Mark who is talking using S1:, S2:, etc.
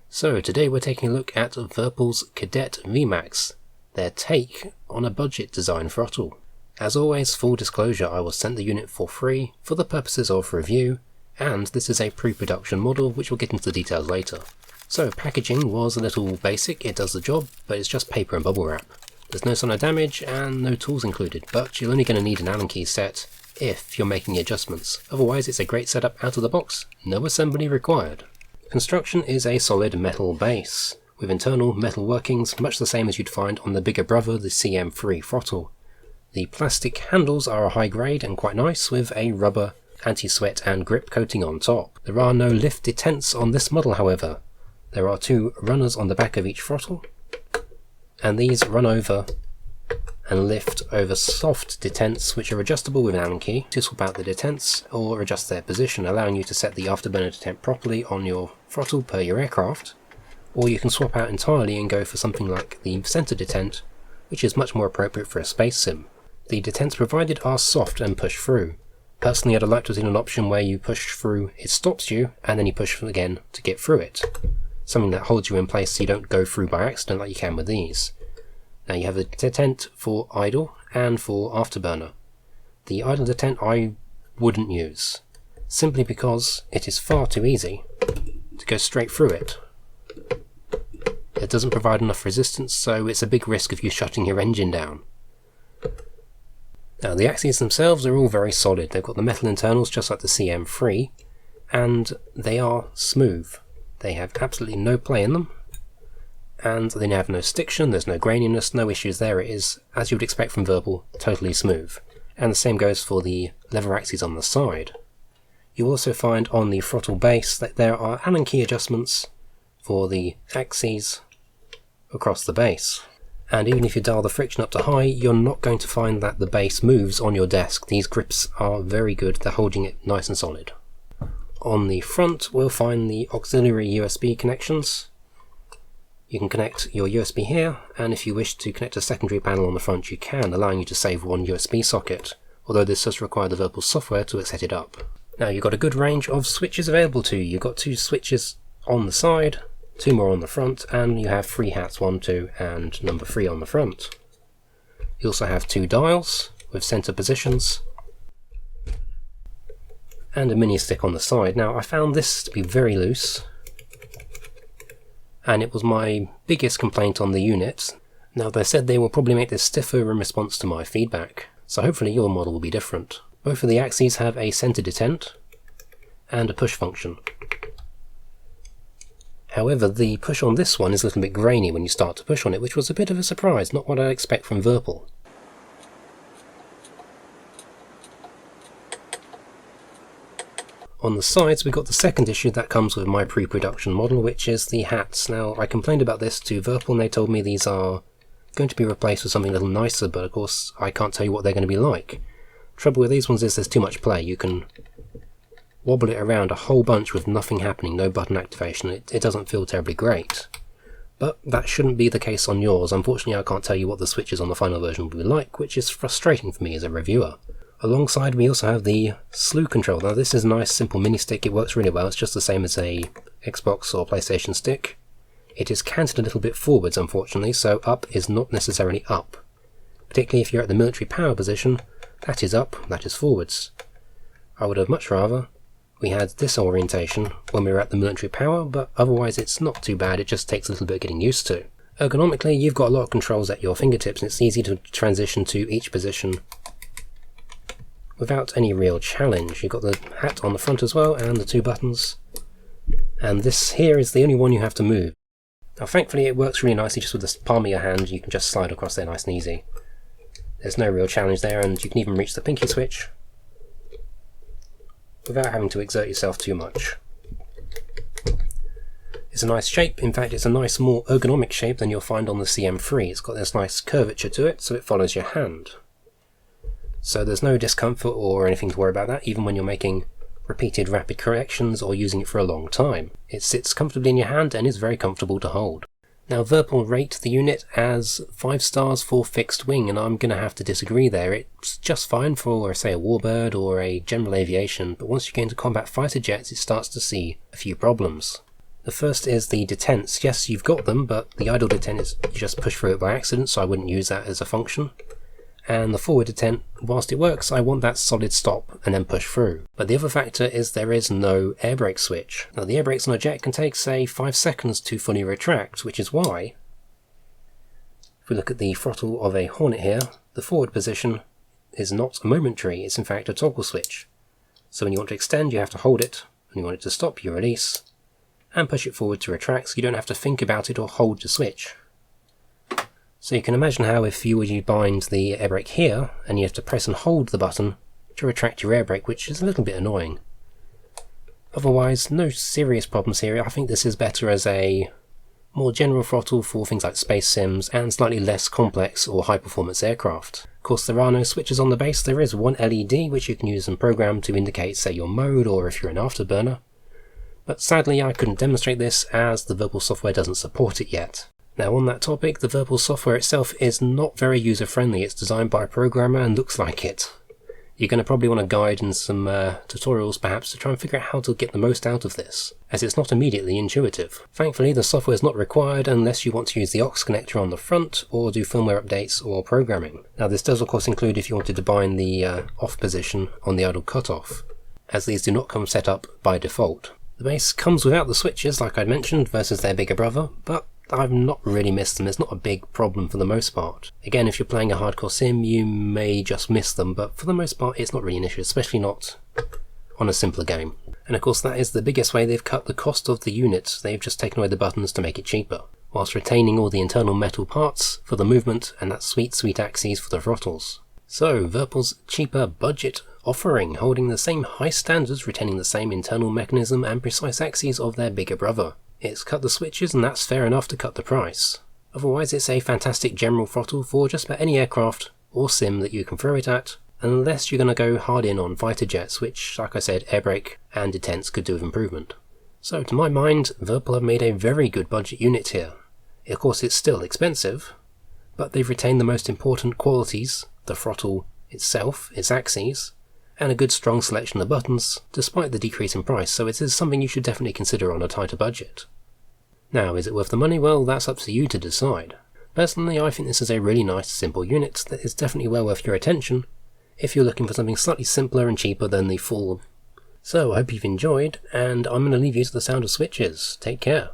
S1: So today we're taking a look at Virpil's Cadet VMAX, their take on a budget design throttle. As always, full disclosure, I was sent the unit for free for the purposes of review, and this is a pre-production model which we'll get into the details later. So packaging was a little basic, it does the job, but it's just paper and bubble wrap. There's no sonar damage and no tools included, but you're only going to need an Allen key set if you're making the adjustments. Otherwise it's a great setup out of the box, no assembly required. Construction is a solid metal base, with internal metal workings much the same as you'd find on the bigger brother, the CM3 throttle. The plastic handles are a high grade and quite nice, with a rubber anti-sweat and grip coating on top. There are no lift detents on this model however. There are two runners on the back of each throttle, and these run over and lift over soft detents which are adjustable with an Allen key to swap out the detents or adjust their position, allowing you to set the afterburner detent properly on your throttle per your aircraft, or you can swap out entirely and go for something like the center detent, which is much more appropriate for a space sim. The detents provided are soft and push through. Personally, I'd like to have seen an option where you push through, it stops you, and then you push again to get through it. Something that holds you in place so you don't go through by accident like you can with these. Now you have the detent for idle and for afterburner. The idle detent I wouldn't use, simply because it is far too easy to go straight through it. It doesn't provide enough resistance, so it's a big risk of you shutting your engine down. Now the axes themselves are all very solid. They've got the metal internals just like the CM3, and they are smooth. They have absolutely no play in them, and they have no stiction, there's no graininess, no issues there. It is, as you would expect from Virpil, totally smooth. And the same goes for the lever axes on the side. You'll also find on the throttle base that there are Allen key adjustments for the axes across the base. And even if you dial the friction up to high, you're not going to find that the base moves on your desk. These grips are very good, they're holding it nice and solid. On the front we'll find the auxiliary USB connections. You can connect your USB here, and if you wish to connect a secondary panel on the front you can, allowing you to save one USB socket, although this does require the Virpil software to set it up. Now you've got a good range of switches available to you. You've got two switches on the side, two more on the front, and you have 3 hats, 1, 2 and number 3 on the front. You also have 2 dials with center positions, and a mini stick on the side. Now I found this to be very loose, and it was my biggest complaint on the unit. Now they said they will probably make this stiffer in response to my feedback, so hopefully your model will be different. Both of the axes have a center detent and a push function. However, the push on this one is a little bit grainy when you start to push on it, which was a bit of a surprise, not what I'd expect from Virpil. On the sides we've got the second issue that comes with my pre-production model, which is the hats. Now I complained about this to Virpil and they told me these are going to be replaced with something a little nicer, but of course I can't tell you what they're going to be like. Trouble with these ones is there's too much play. You can wobble it around a whole bunch with nothing happening, no button activation. It doesn't feel terribly great. But that shouldn't be the case on yours. Unfortunately I can't tell you what the switches on the final version will be like, which is frustrating for me as a reviewer. Alongside we also have the Slew control. Now this is a nice simple mini stick, it works really well, it's just the same as a Xbox or PlayStation stick. It is canted a little bit forwards unfortunately, so up is not necessarily up. Particularly if you're at the military power position, that is up, that is forwards. I would have much rather we had this orientation when we were at the military power, but otherwise it's not too bad, it just takes a little bit of getting used to. Ergonomically you've got a lot of controls at your fingertips and it's easy to transition to each position without any real challenge. You've got the hat on the front as well and the 2 buttons, and this here is the only one you have to move. Now thankfully it works really nicely just with the palm of your hand, you can just slide across there nice and easy. There's no real challenge there, and you can even reach the pinky switch without having to exert yourself too much. It's a nice shape, in fact it's a nice more ergonomic shape than you'll find on the CM3. It's got this nice curvature to it so it follows your hand. So there's no discomfort or anything to worry about that, even when you're making repeated rapid corrections or using it for a long time. It sits comfortably in your hand and is very comfortable to hold. Now Virpil rate the unit as 5 stars for fixed wing, and I'm going to have to disagree there. It's just fine for, say, a warbird or a general aviation, but once you get into combat fighter jets it starts to see a few problems. The first is the detents. Yes, you've got them, but the idle detent is you just push through it by accident, so I wouldn't use that as a function. And the forward detent, whilst it works, I want that solid stop and then push through. But the other factor is there is no air brake switch. Now the air brakes on a jet can take, say, 5 seconds to fully retract, which is why, if we look at the throttle of a Hornet here, the forward position is not a momentary, it's in fact a toggle switch. So when you want to extend, you have to hold it. When you want it to stop, you release, and push it forward to retract, so you don't have to think about it or hold the switch. So you can imagine how if you were to bind the air brake here, and you have to press and hold the button to retract your air brake, which is a little bit annoying. Otherwise, no serious problems here. I think this is better as a more general throttle for things like space sims and slightly less complex or high performance aircraft. Of course, there are no switches on the base. There is one LED which you can use and program to indicate, say, your mode or if you're an afterburner. But sadly I couldn't demonstrate this as the Virpil software doesn't support it yet. Now on that topic, the Virpil software itself is not very user friendly. It's designed by a programmer and looks like it. You're going to probably want a guide and some tutorials perhaps to try and figure out how to get the most out of this, as it's not immediately intuitive. Thankfully the software is not required unless you want to use the aux connector on the front or do firmware updates or programming. Now this does of course include if you wanted to bind the off position on the idle cutoff, as these do not come set up by default. The base comes without the switches like I mentioned versus their bigger brother, but I've not really missed them. It's not a big problem for the most part. Again, if you're playing a hardcore sim, you may just miss them, but for the most part it's not really an issue, especially not on a simpler game. And of course that is the biggest way they've cut the cost of the unit. They've just taken away the buttons to make it cheaper, whilst retaining all the internal metal parts for the movement and that sweet axes for the throttles. So, Virpil's cheaper budget offering, holding the same high standards, retaining the same internal mechanism and precise axes of their bigger brother. It's cut the switches and that's fair enough to cut the price. Otherwise it's a fantastic general throttle for just about any aircraft or sim that you can throw it at, unless you're going to go hard in on fighter jets, which, like I said, air brake and detents could do with improvement. So to my mind, Virpil have made a very good budget unit here. Of course it's still expensive, but they've retained the most important qualities, the throttle itself, its axes, and a good strong selection of buttons, despite the decrease in price, so it is something you should definitely consider on a tighter budget. Now, is it worth the money? Well, that's up to you to decide. Personally, I think this is a really nice, simple unit that is definitely well worth your attention, if you're looking for something slightly simpler and cheaper than the full. So, I hope you've enjoyed, and I'm going to leave you to the sound of switches. Take care.